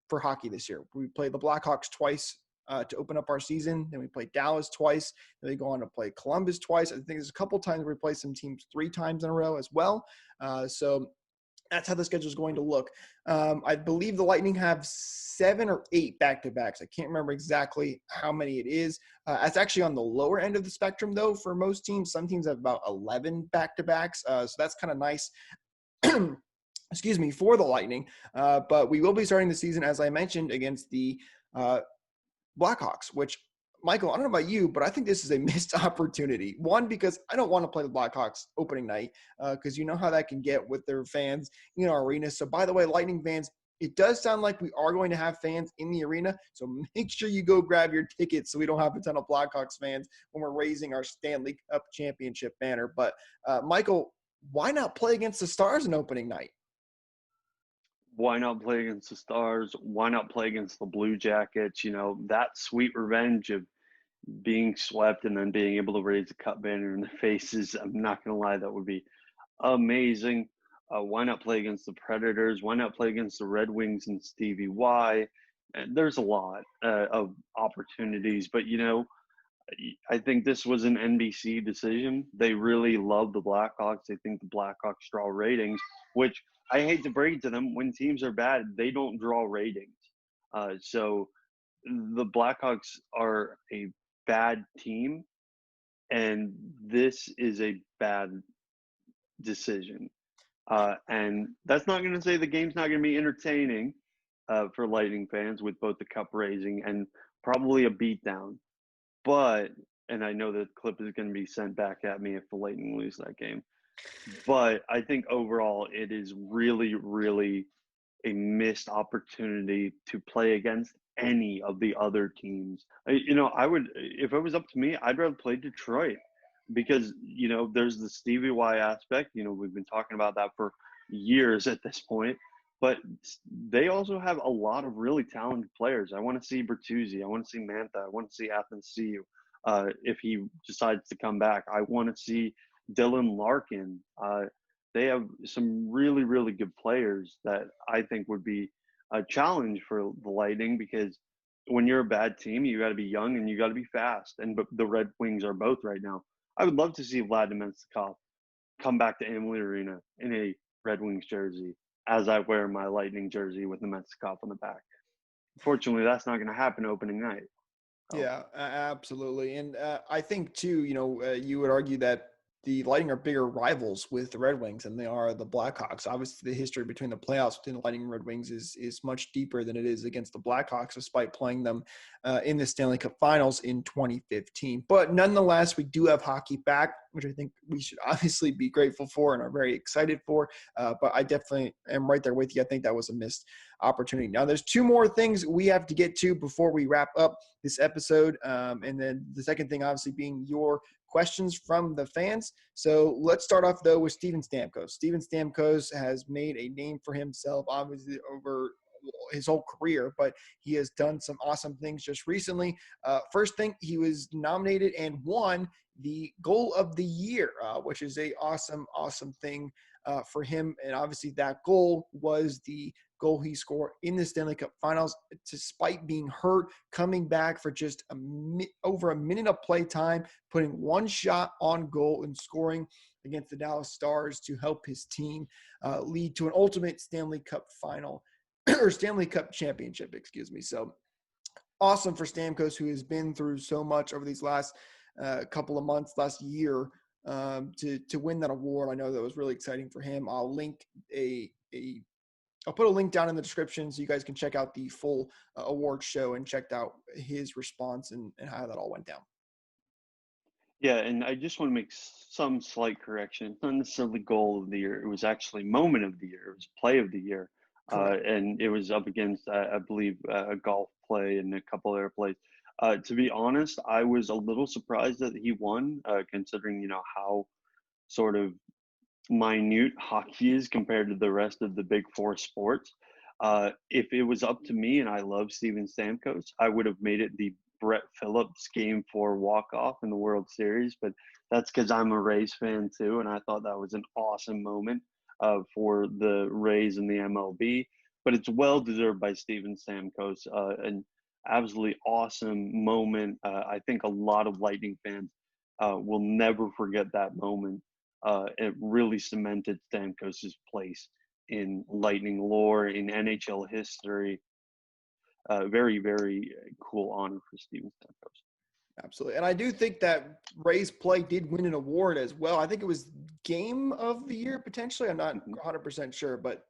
for hockey this year. We played the Blackhawks twice to open up our season. Then we played Dallas twice. Then we go on to play Columbus twice. I think there's a couple times we play some teams 3 times in a row as well. So that's how the schedule is going to look. I believe the Lightning have 7 or 8 back-to-backs. I can't remember exactly how many it is. That's actually on the lower end of the spectrum, though, for most teams. Some teams have about 11 back-to-backs, so that's kind of nice. Excuse me, for the Lightning. But we will be starting the season, as I mentioned, against the Blackhawks, which, Michael, I don't know about you, but I think this is a missed opportunity. One, because I don't want to play the Blackhawks opening night because you know how that can get with their fans in our arena. So, by the way, Lightning fans, it does sound like we are going to have fans in the arena. So make sure you go grab your tickets so we don't have a ton of Blackhawks fans when we're raising our Stanley Cup championship banner. But Michael, why not play against the Stars in opening night? Why not play against the Stars? Why not play against the Blue Jackets? That sweet revenge of being swept and then being able to raise a cup banner in their faces. I'm not going to lie, that would be amazing. Why not play against the Predators? Why not play against the Red Wings and Stevie Y? And there's a lot of opportunities, but I think this was an NBC decision. They really love the Blackhawks. They think the Blackhawks draw ratings, which I hate to break it to them. When teams are bad, they don't draw ratings. So the Blackhawks are a bad team, and this is a bad decision. And that's not going to say the game's not going to be entertaining for Lightning fans with both the cup raising and probably a beatdown. But, and I know the clip is going to be sent back at me if the Lightning lose that game. But I think overall it is really, really a missed opportunity to play against any of the other teams. I would, if it was up to me, I'd rather play Detroit because, there's the Stevie Y aspect. We've been talking about that for years at this point. But they also have a lot of really talented players. I want to see Bertuzzi. I want to see Mantha. I want to see Athanasiou if he decides to come back. I want to see Dylan Larkin. They have some really, really good players that I think would be a challenge for the Lightning because when you're a bad team, you got to be young and you got to be fast. And the Red Wings are both right now. I would love to see Vlad Nemestikov come back to Amalie Arena in a Red Wings jersey as I wear my Lightning jersey with Nemestikov on the back. Unfortunately, that's not going to happen opening night. So. Yeah, absolutely. And I think, too, you would argue that the Lightning are bigger rivals with the Red Wings than they are the Blackhawks. Obviously, the history between the playoffs between the Lightning and Red Wings is much deeper than it is against the Blackhawks, despite playing them in the Stanley Cup Finals in 2015. But nonetheless, we do have hockey back, which I think we should obviously be grateful for and are very excited for. But I definitely am right there with you. I think that was a missed opportunity. Now, there's two more things we have to get to before we wrap up this episode. And then the second thing, obviously, being your questions from the fans. So let's start off, though, with Steven Stamkos. Steven Stamkos has made a name for himself, obviously, over his whole career, but he has done some awesome things just recently. First thing, he was nominated and won the Goal of the Year, which is a awesome thing for him. And obviously that goal was the goal he scored in the Stanley Cup Finals, despite being hurt, coming back for just over a minute of play time, putting one shot on goal and scoring against the Dallas Stars to help his team lead to an ultimate Stanley Cup final or Stanley Cup championship, excuse me. So awesome for Stamkos, who has been through so much over these last couple of months, last year, to win that award. I know that was really exciting for him. I'll link I'll put a link down in the description so you guys can check out the full award show and check out his response and how that all went down. Yeah, and I just want to make some slight correction. It's not necessarily goal of the year. It was actually moment of the year. It was play of the year. And it was up against, I believe, a golf play and a couple other plays. To be honest, I was a little surprised that he won, considering, how sort of minute hockey is compared to the rest of the big four sports. If it was up to me, and I love Steven Stamkos, I would have made it the Brett Phillips Game 4 walk-off in the World Series, but that's because I'm a Rays fan too, and I thought that was an awesome moment for the Rays and the MLB. But it's well-deserved by Steven Stamkos, an absolutely awesome moment. I think a lot of Lightning fans will never forget that moment. It really cemented Stamkos' place in Lightning lore, in NHL history. Very, very cool honor for Steven Stamkos. Absolutely. And I do think that Ray's play did win an award as well. I think it was Game of the Year, potentially. I'm not 100% sure, but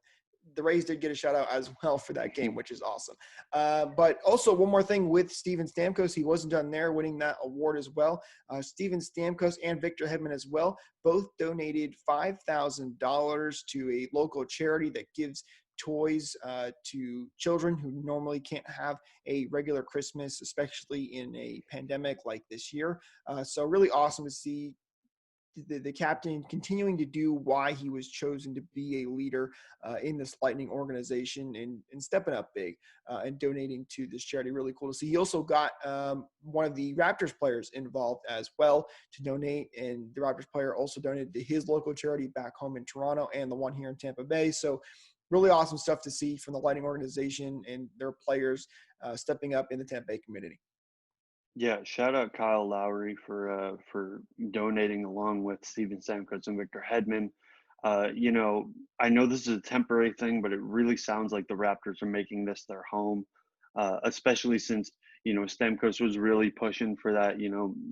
the Rays did get a shout out as well for that game, which is awesome. But also one more thing with Steven Stamkos, he wasn't done there winning that award as well. Steven Stamkos and Victor Hedman as well both donated $5,000 to a local charity that gives toys to children who normally can't have a regular Christmas, especially in a pandemic like this year. So really awesome to see the captain continuing to do why he was chosen to be a leader in this Lightning organization and stepping up big and donating to this charity. Really cool to see. He also got one of the Raptors players involved as well to donate, and the Raptors player also donated to his local charity back home in Toronto and the one here in Tampa Bay. So really awesome stuff to see from the Lightning organization and their players stepping up in the Tampa Bay community. Yeah, shout out Kyle Lowry for donating along with Steven Stamkos and Victor Hedman. I know this is a temporary thing, but it really sounds like the Raptors are making this their home, especially since Stamkos was really pushing for that.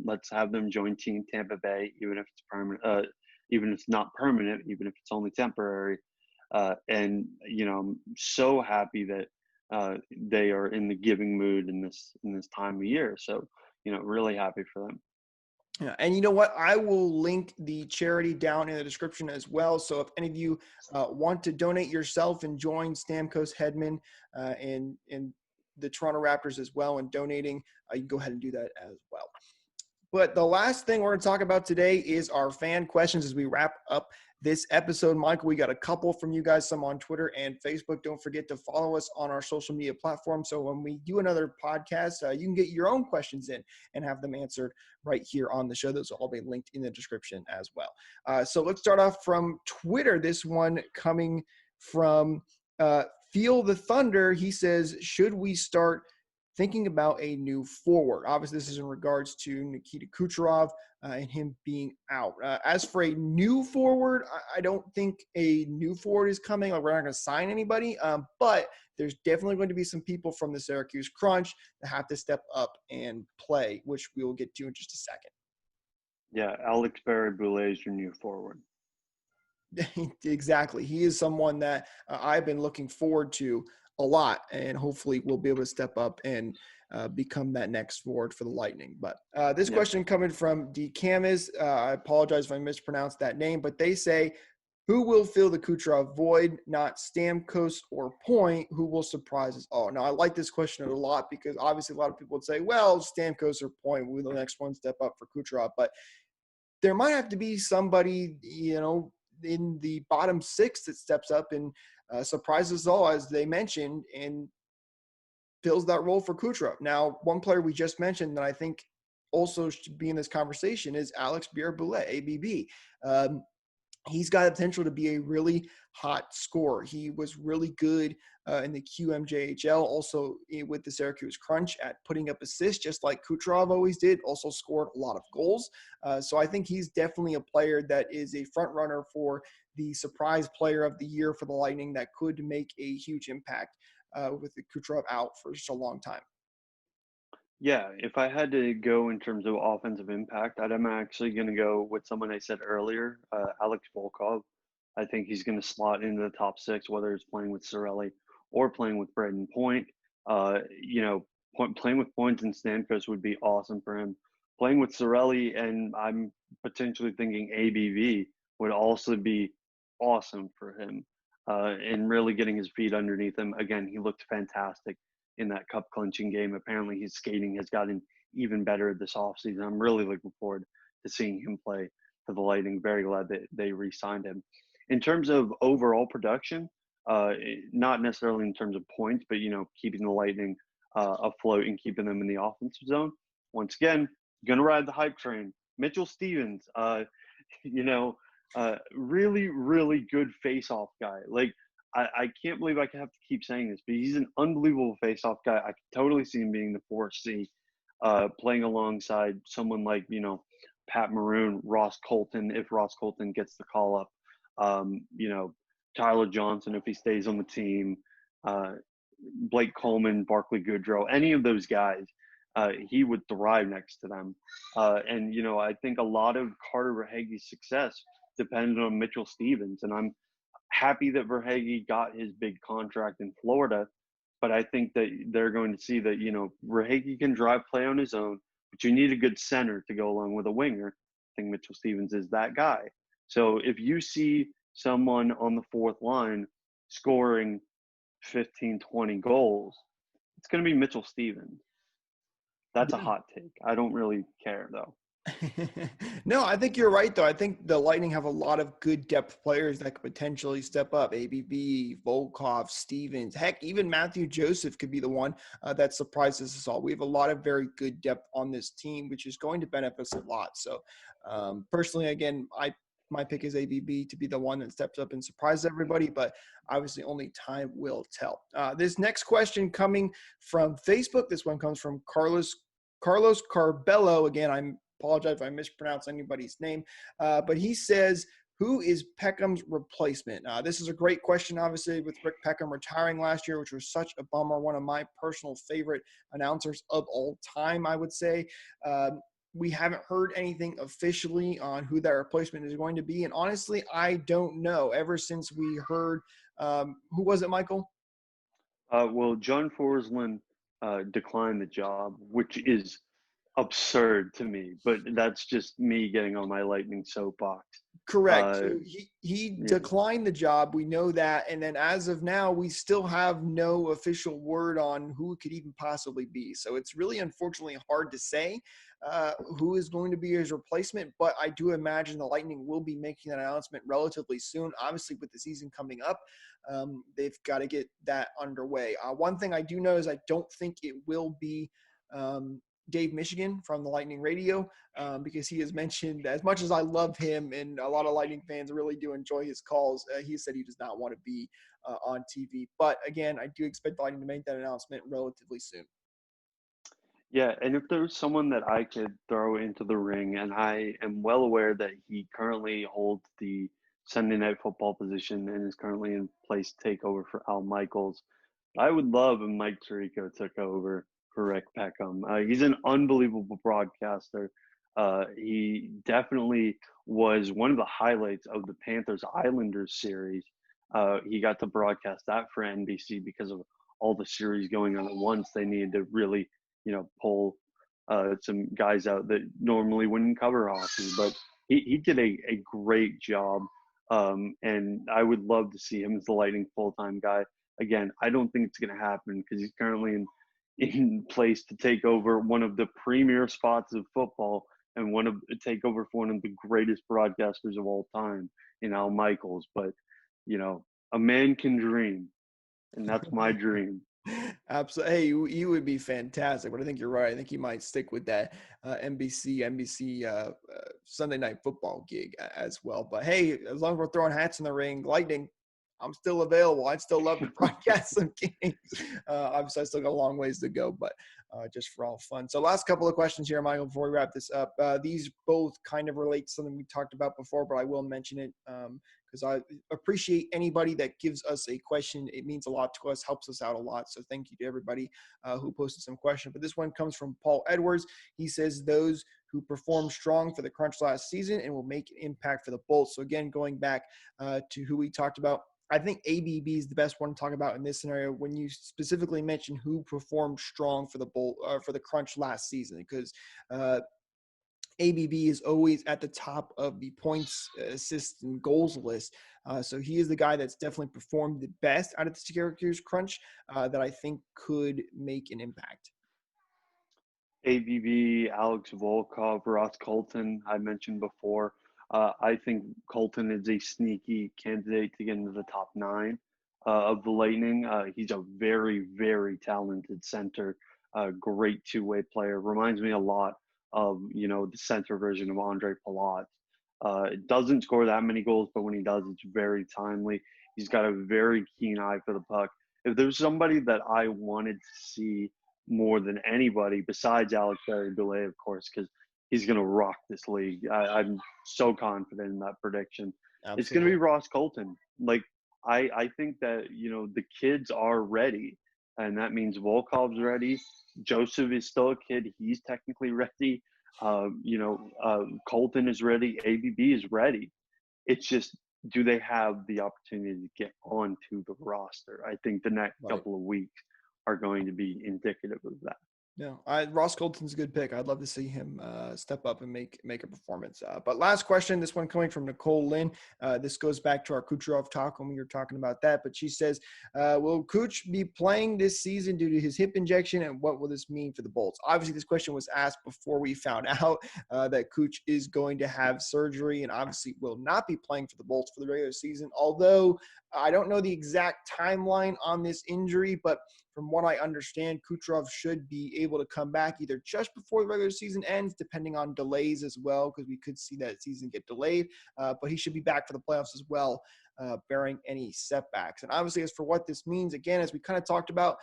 Let's have them join Team Tampa Bay, even if it's permanent, even if it's not permanent, even if it's only temporary. And I'm so happy that they are in the giving mood in this time of year. So, really happy for them. Yeah, and you know what? I will link the charity down in the description as well. So if any of you want to donate yourself and join Stamkos, Hedman, and the Toronto Raptors as well, and donating, you can go ahead and do that as well. But the last thing we're going to talk about today is our fan questions as we wrap up this episode. Michael, we got a couple from you guys, some on Twitter and Facebook. Don't forget to follow us on our social media platforms. So when we do another podcast, you can get your own questions in and have them answered right here on the show. Those will all be linked in the description as well. So let's start off from Twitter. This one coming from Feel the Thunder. He says, should we start thinking about a new forward? Obviously, this is in regards to Nikita Kucherov and him being out. As for a new forward, I don't think a new forward is coming. Like, we're not going to sign anybody, but there's definitely going to be some people from the Syracuse Crunch that have to step up and play, which we will get to in just a second. Yeah, Alex Barré-Boulet is your new forward. Exactly. He is someone that I've been looking forward to a lot, and hopefully we'll be able to step up and become that next forward for the Lightning. But this question coming from D. Camis, I apologize if I mispronounced that name, but they say, who will fill the Kucherov void? Not Stamkos or Point. Who will surprise us all? Now, I like this question a lot because obviously a lot of people would say, well, Stamkos or Point will the next one step up for Kucherov. But there might have to be somebody, in the bottom six that steps up and surprises us all, as they mentioned, and fills that role for Kucherov. Now, one player we just mentioned that I think also should be in this conversation is Alex Barré-Boulet, ABB. He's got the potential to be a really hot scorer. He was really good in the QMJHL, also with the Syracuse Crunch at putting up assists, just like Kucherov always did, also scored a lot of goals. So I think he's definitely a player that is a front runner for the surprise player of the year for the Lightning that could make a huge impact with the Kucherov out for such a long time. Yeah, if I had to go in terms of offensive impact, I'm actually going to go with someone I said earlier, Alex Volkov. I think he's going to slot into the top six, whether it's playing with Cirelli or playing with Braden Point. Playing with Point and Stamkos would be awesome for him. Playing with Cirelli and I'm potentially thinking ABV would also be awesome for him. And really getting his feet underneath him. Again, he looked fantastic in that cup clinching game. Apparently his skating has gotten even better this offseason. I'm really looking forward to seeing him play for the Lightning. Very glad that they re-signed him. In terms of overall production, not necessarily in terms of points, but, keeping the Lightning afloat and keeping them in the offensive zone. Once again, going to ride the hype train. Mitchell Stevens, really, really good face-off guy. Like, I can't believe I have to keep saying this, but he's an unbelievable face-off guy. I can totally see him being the 4C, playing alongside someone like, Pat Maroon, Ross Colton, if Ross Colton gets the call up, Tyler Johnson, if he stays on the team, Blake Coleman, Barclay Goodrow, any of those guys, he would thrive next to them. I think a lot of Carter Verhaeghe's success depended on Mitchell Stevens, and I'm happy that Verhaeghe got his big contract in Florida, but I think that they're going to see that, Verhaeghe can drive play on his own, but you need a good center to go along with a winger. I think Mitchell Stevens is that guy. So if you see someone on the fourth line scoring 15, 20 goals, it's going to be Mitchell Stevens. That's a hot take. I don't really care, though. No, I think you're right, though. I think the Lightning have a lot of good depth players that could potentially step up. ABB, Volkov, Stevens, heck, even Matthew Joseph could be the one that surprises us all. We have a lot of very good depth on this team, which is going to benefit us a lot. So, personally, again, my pick is ABB to be the one that steps up and surprises everybody, but obviously only time will tell. This next question coming from Facebook. This one comes from Carlos Carbello. Again, I apologize if I mispronounce anybody's name, but he says, who is Peckham's replacement? This is a great question, obviously, with Rick Peckham retiring last year, which was such a bummer. One of my personal favorite announcers of all time, I would say. We haven't heard anything officially on who that replacement is going to be. And honestly, I don't know. Ever since we heard, who was it, Michael? Well, John Forsland declined the job, which is absurd to me, but that's just me getting on my Lightning soapbox. Correct. Uh, So he yeah, declined the job. We know that. And then as of now, we still have no official word on who it could even possibly be. So it's really unfortunately hard to say who is going to be his replacement. But I do imagine the Lightning will be making that announcement relatively soon. Obviously, with the season coming up, they've got to get that underway. One thing I do know is I don't think it will be Dave Michigan from the Lightning Radio, because he has mentioned, as much as I love him and a lot of Lightning fans really do enjoy his calls, he said he does not want to be on TV. But again, I do expect the Lightning to make that announcement relatively soon. yeah, and if there's someone that I could throw into the ring, and I am well aware that he currently holds the Sunday Night Football position and is currently in place to take over for Al Michaels, I would love if Mike Tirico took over for Rick Peckham. He's an unbelievable broadcaster. He definitely was one of the highlights of the Panthers Islanders series. He got to broadcast that for NBC because of all the series going on at once. They needed to really, pull some guys out that normally wouldn't cover hockey. But he did a great job. And I would love to see him as the Lightning full-time guy. Again, I don't think it's going to happen because he's currently in place to take over one of the premier spots of football and take over for one of the greatest broadcasters of all time in Al Michaels. But, a man can dream, and that's my dream. Absolutely. Hey, you would be fantastic, but I think you're right. I think you might stick with that NBC Sunday Night Football gig as well. But hey, as long as we're throwing hats in the ring, Lightning, I'm still available. I'd still love to broadcast some games. Obviously, I still got a long ways to go, but just for all fun. So last couple of questions here, Michael, before we wrap this up. These both kind of relate to something we talked about before, but I will mention it because I appreciate anybody that gives us a question. It means a lot to us, helps us out a lot. So thank you to everybody who posted some questions. But this one comes from Paul Edwards. He says, those who performed strong for the Crunch last season and will make an impact for the Bolts. So again, going back to who we talked about, I think ABB is the best one to talk about in this scenario when you specifically mention who performed strong for the Crunch last season, because ABB is always at the top of the points, assists, and goals list. So he is the guy that's definitely performed the best out of the Syracuse Crunch that I think could make an impact. ABB, Alex Volkov, Ross Colton, I mentioned before. I think Colton is a sneaky candidate to get into the top 9 of the Lightning. He's a very, very talented center, great two-way player. Reminds me a lot of, the center version of Andre Palat. Doesn't score that many goals, but when he does, it's very timely. He's got a very keen eye for the puck. If there's somebody that I wanted to see more than anybody, besides Alex Barré-Boulet, of course, because he's going to rock this league. I'm so confident in that prediction. Absolutely. It's going to be Ross Colton. Like, I think that, the kids are ready, and that means Volkov's ready. Joseph is still a kid. He's technically ready. Colton is ready. ABB is ready. It's just, do they have the opportunity to get onto the roster? I think the next couple of weeks are going to be indicative of that. No, Ross Colton's a good pick. I'd love to see him step up and make a performance. But last question, this one coming from Nicole Lynn. This goes back to our Kucherov talk when we were talking about that. But she says, will Kuch be playing this season due to his hip injection, and what will this mean for the Bolts? Obviously, this question was asked before we found out that Kuch is going to have surgery and obviously will not be playing for the Bolts for the regular season. Although I don't know the exact timeline on this injury, but from what I understand, Kucherov should be able to come back either just before the regular season ends, depending on delays as well, because we could see that season get delayed. But he should be back for the playoffs as well, bearing any setbacks. And obviously, as for what this means, again, as we kind of talked about,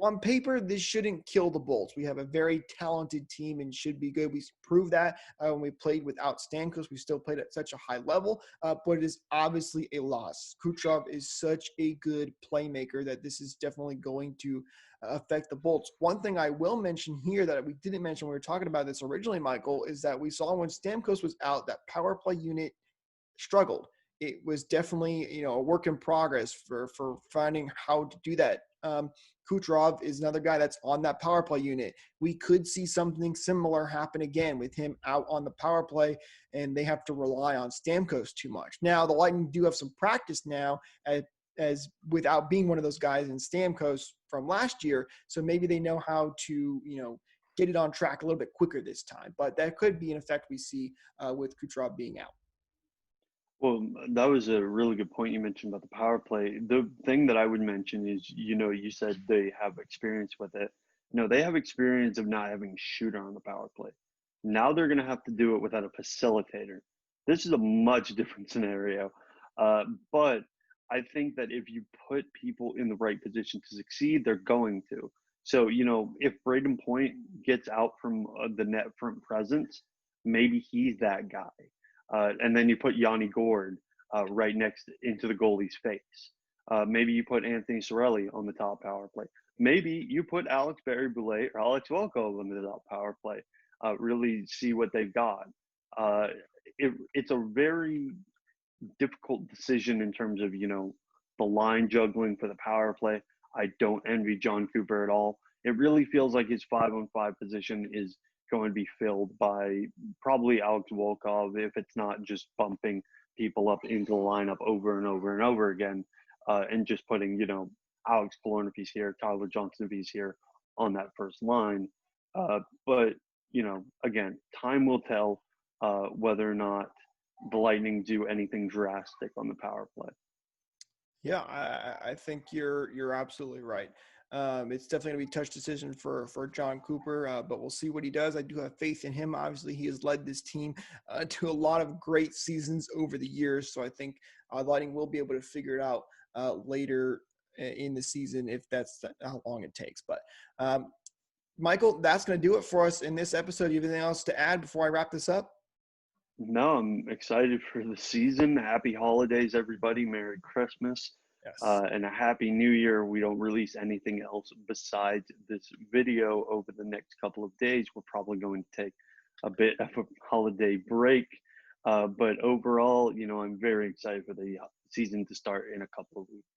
on paper, this shouldn't kill the Bolts. We have a very talented team and should be good. We proved that when we played without Stamkos. We still played at such a high level, but it is obviously a loss. Kucherov is such a good playmaker that this is definitely going to affect the Bolts. One thing I will mention here that we didn't mention when we were talking about this originally, Michael, is that we saw when Stamkos was out, that power play unit struggled. It was definitely, a work in progress for finding how to do that. Kucherov is another guy that's on that power play unit. We could see something similar happen again with him out on the power play, and they have to rely on Stamkos too much. Now, the Lightning do have some practice now as without being one of those guys in Stamkos from last year, so maybe they know how to, get it on track a little bit quicker this time. But that could be an effect we see with Kucherov being out. Well, that was a really good point you mentioned about the power play. The thing that I would mention is, you said they have experience with it. No, they have experience of not having a shooter on the power play. Now they're going to have to do it without a facilitator. This is a much different scenario. But I think that if you put people in the right position to succeed, they're going to. So, if Braden Point gets out from the net front presence, maybe he's that guy. And then you put Yanni Gord right next into the goalie's face. Maybe you put Anthony Cirelli on the top power play. Maybe you put Alex Barré-Boulet or Alex Welko on the top power play. Really see what they've got. It's a very difficult decision in terms of, the line juggling for the power play. I don't envy John Cooper at all. It really feels like his 5-on-5 position is going to be filled by probably Alex Volkov, if it's not just bumping people up into the lineup over and over and over again, and just putting, Alex Killorn if he's here, Tyler Johnson if he's here on that first line. But, again, time will tell whether or not the Lightning do anything drastic on the power play. Yeah, I think you're absolutely right. It's definitely going to be a touch decision for John Cooper, but we'll see what he does. I do have faith in him. Obviously, he has led this team to a lot of great seasons over the years, so I think Lightning will be able to figure it out later in the season if that's how long it takes. But Michael, that's going to do it for us in this episode. You have anything else to add before I wrap this up? No, I'm excited for the season. Happy holidays, everybody. Merry Christmas. Yes. And a happy new year. We don't release anything else besides this video over the next couple of days. We're probably going to take a bit of a holiday break. But overall, I'm very excited for the season to start in a couple of weeks.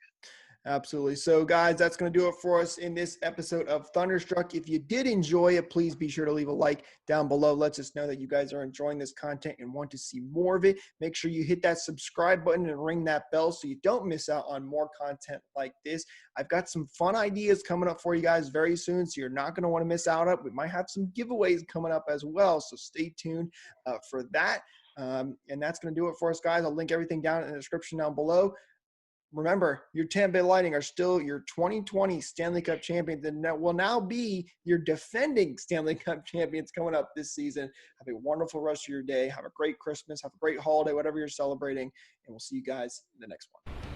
Absolutely. So, guys, that's going to do it for us in this episode of Thunderstruck. If you did enjoy it, please be sure to leave a like down below. Lets us know that you guys are enjoying this content and want to see more of it. Make sure you hit that subscribe button and ring that bell so you don't miss out on more content like this. I've got some fun ideas coming up for you guys very soon, so you're not going to want to miss out on it. We might have some giveaways coming up as well, so stay tuned for that. And that's going to do it for us, guys. I'll link everything down in the description down below. Remember, your Tampa Bay Lightning are still your 2020 Stanley Cup champions and that will now be your defending Stanley Cup champions coming up this season. Have a wonderful rest of your day. Have a great Christmas. Have a great holiday, whatever you're celebrating. And we'll see you guys in the next one.